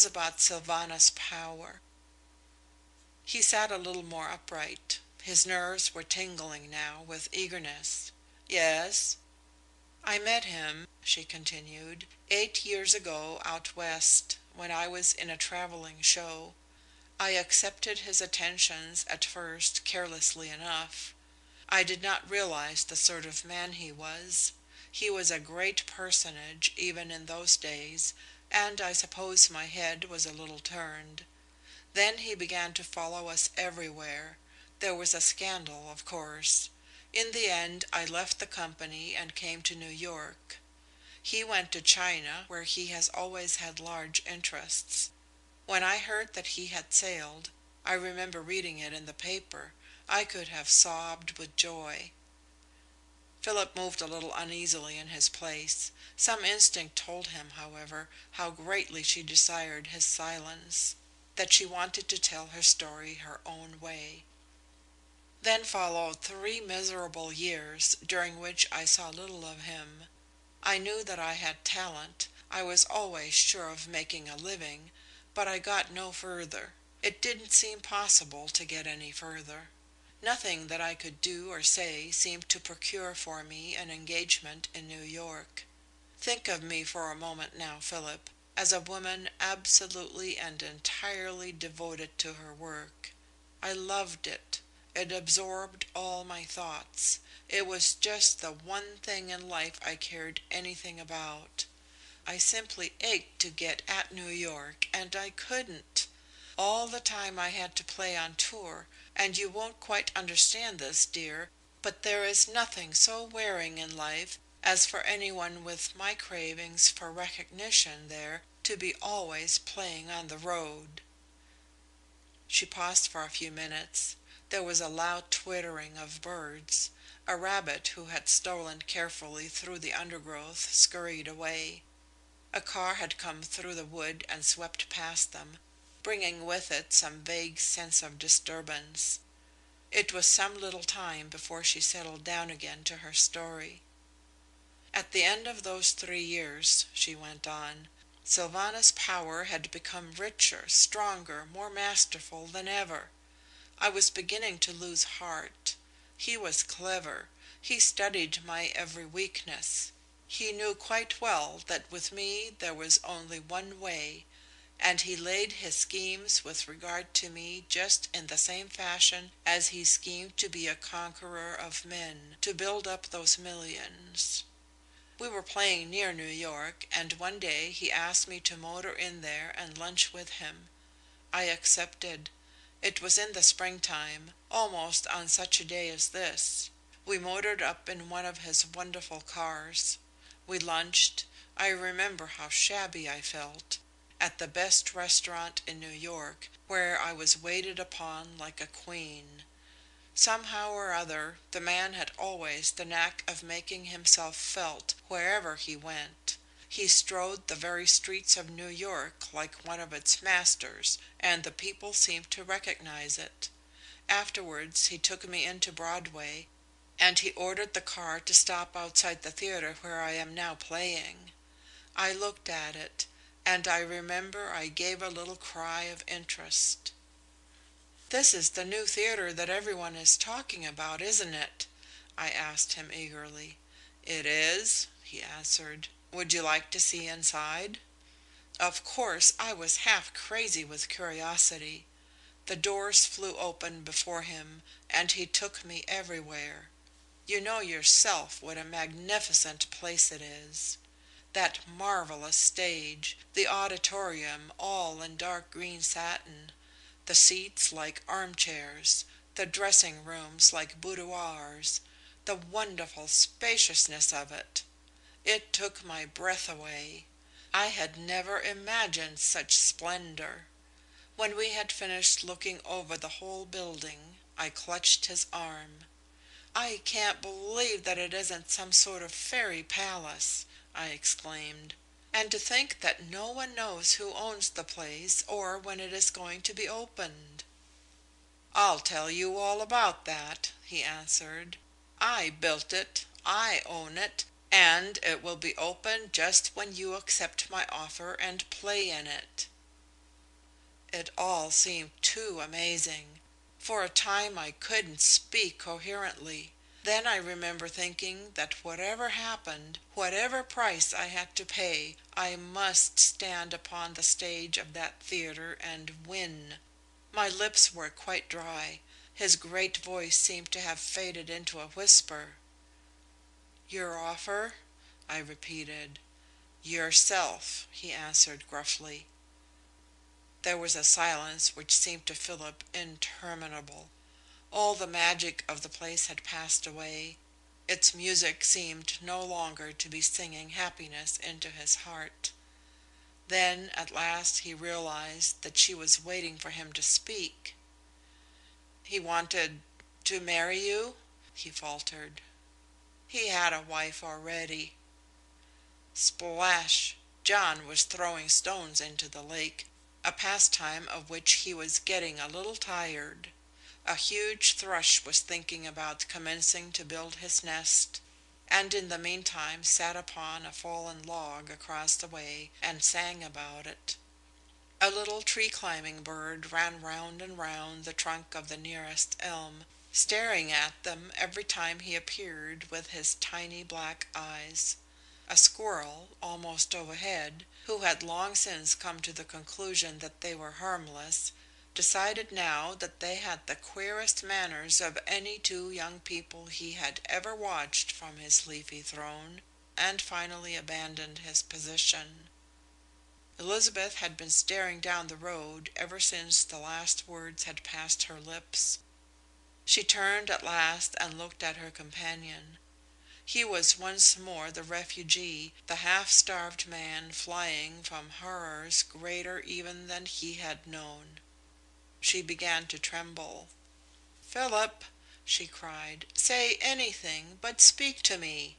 about Sylvanus Power." He sat a little more upright. His nerves were tingling now with eagerness. "Yes?" "I met him," she continued, "8 years ago out West, when I was in a traveling show. I accepted his attentions at first carelessly enough. I did not realize the sort of man he was. He was a great personage even in those days, and I suppose my head was a little turned. Then he began to follow us everywhere. There was a scandal, of course. In the end I left the company and came to New York. He went to China, where he has always had large interests. When I heard that he had sailed, I remember reading it in the paper, I could have sobbed with joy." Philip moved a little uneasily in his place. Some instinct told him, however, how greatly she desired his silence, that she wanted to tell her story her own way. "Then followed 3 miserable years, during which I saw little of him. I knew that I had talent, I was always sure of making a living, but I got no further. It didn't seem possible to get any further. Nothing that I could do or say seemed to procure for me an engagement in New York. Think of me for a moment now, Philip, as a woman absolutely and entirely devoted to her work. I loved it. It absorbed all my thoughts. It was just the one thing in life I cared anything about. I simply ached to get at New York, and I couldn't. All the time I had to play on tour, and you won't quite understand this, dear, but there is nothing so wearing in life as for anyone with my cravings for recognition there to be always playing on the road." She paused for a few minutes. There was a loud twittering of birds. A rabbit who had stolen carefully through the undergrowth scurried away. A car had come through the wood and swept past them, bringing with it some vague sense of disturbance. It was some little time before she settled down again to her story. "At the end of those 3 years," she went on, "Sylvanus Power had become richer, stronger, more masterful than ever. I was beginning to lose heart. He was clever. He studied my every weakness. He knew quite well that with me there was only one way, and he laid his schemes with regard to me just in the same fashion as he schemed to be a conqueror of men, to build up those millions. We were playing near New York, and one day he asked me to motor in there and lunch with him. I accepted. It was in the springtime, almost on such a day as this. We motored up in one of his wonderful cars. We lunched. I remember how shabby I felt, at the best restaurant in New York, where I was waited upon like a queen. Somehow or other, the man had always the knack of making himself felt wherever he went. He strode the very streets of New York like one of its masters, and the people seemed to recognize it. Afterwards he took me into Broadway, and he ordered the car to stop outside the theater where I am now playing. I looked at it, and I remember I gave a little cry of interest. 'This is the new theater that everyone is talking about, isn't it?' I asked him eagerly. 'It is,' he answered. 'Would you like to see inside?' Of course I was half crazy with curiosity. The doors flew open before him, and he took me everywhere. You know yourself what a magnificent place it is. That marvelous stage, the auditorium all in dark green satin, the seats like armchairs, the dressing rooms like boudoirs, the wonderful spaciousness of it. It took my breath away. I had never imagined such splendor. When we had finished looking over the whole building, I clutched his arm. 'I can't believe that it isn't some sort of fairy palace,' I exclaimed. 'And to think that no one knows who owns the place or when it is going to be opened.' 'I'll tell you all about that,' he answered. 'I built it, I own it, and it will be open just when you accept my offer and play in it.' It all seemed too amazing. For a time I couldn't speak coherently. Then I remember thinking that whatever happened, whatever price I had to pay, I must stand upon the stage of that theatre and win. My lips were quite dry. His great voice seemed to have faded into a whisper. "Your offer?" I repeated. "Yourself," he answered gruffly. There was a silence which seemed to Philip interminable. All the magic of the place had passed away. Its music seemed no longer to be singing happiness into his heart. Then at last he realized that she was waiting for him to speak. "He wanted to marry you?" he faltered. "He had a wife already." Splash! John was throwing stones into the lake, a pastime of which he was getting a little tired. A huge thrush was thinking about commencing to build his nest, and in the meantime sat upon a fallen log across the way and sang about it. A little tree-climbing bird ran round and round the trunk of the nearest elm, staring at them every time he appeared with his tiny black eyes. A squirrel, almost overhead, who had long since come to the conclusion that they were harmless, decided now that they had the queerest manners of any two young people he had ever watched from his leafy throne, and finally abandoned his position. Elizabeth had been staring down the road ever since the last words had passed her lips. She turned at last and looked at her companion. He was once more the refugee, the half-starved man flying from horrors greater even than he had known. She began to tremble. "Philip," she cried, "say anything, but speak to me."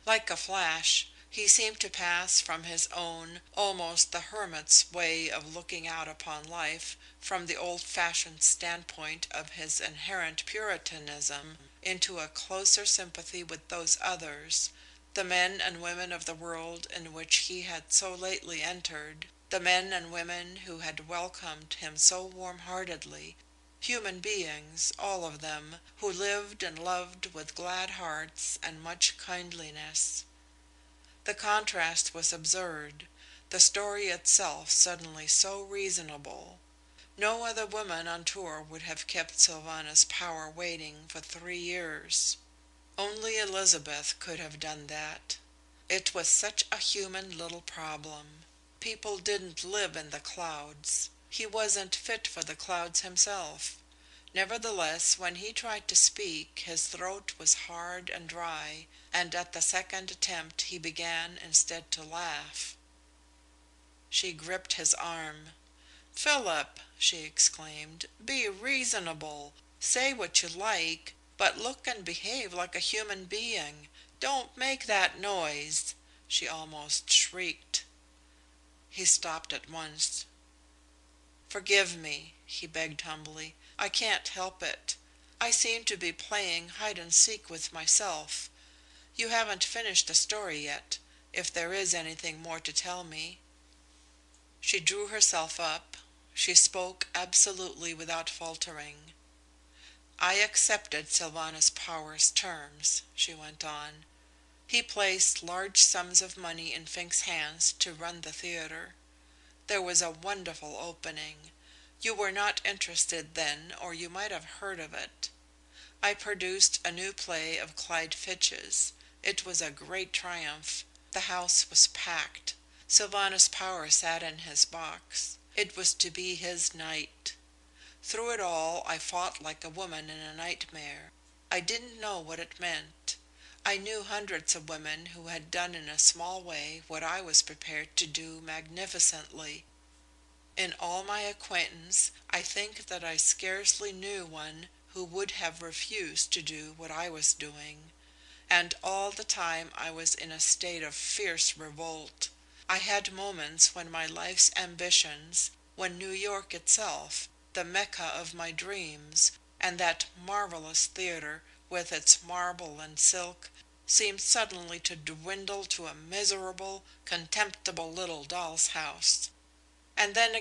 Like a flash, he seemed to pass from his own, almost the hermit's way of looking out upon life, from the old-fashioned standpoint of his inherent puritanism, into a closer sympathy with those others, the men and women of the world in which he had so lately entered, the men and women who had welcomed him so warm-heartedly, human beings, all of them, who lived and loved with glad hearts and much kindliness. The contrast was absurd, the story itself suddenly so reasonable. No other woman on tour would have kept Sylvanus Power waiting for 3 years. Only Elizabeth could have done that. It was such a human little problem. People didn't live in the clouds. He wasn't fit for the clouds himself. Nevertheless, when he tried to speak, his throat was hard and dry, and at the second attempt he began instead to laugh. She gripped his arm. "Philip," she exclaimed, "be reasonable. Say what you like, but look and behave like a human being. Don't make that noise," she almost shrieked. He stopped at once. "Forgive me," he begged humbly. "I can't help it. I seem to be playing hide and seek with myself. You haven't finished the story yet, if there is anything more to tell me." She drew herself up. She spoke absolutely without faltering. "I accepted Sylvanus Power's terms," she went on. "He placed large sums of money in Fink's hands to run the theatre. There was a wonderful opening. You were not interested then, or you might have heard of it. I produced a new play of Clyde Fitch's. It was a great triumph. The house was packed. Sylvanus Power sat in his box. It was to be his night. Through it all I fought like a woman in a nightmare. I didn't know what it meant. I knew hundreds of women who had done in a small way what I was prepared to do magnificently. In all my acquaintance I think that I scarcely knew one who would have refused to do what I was doing. And all the time I was in a state of fierce revolt. I had moments when my life's ambitions, when New York itself, the Mecca of my dreams, and that marvelous theatre, with its marble and silk, seemed suddenly to dwindle to a miserable, contemptible little doll's house. And then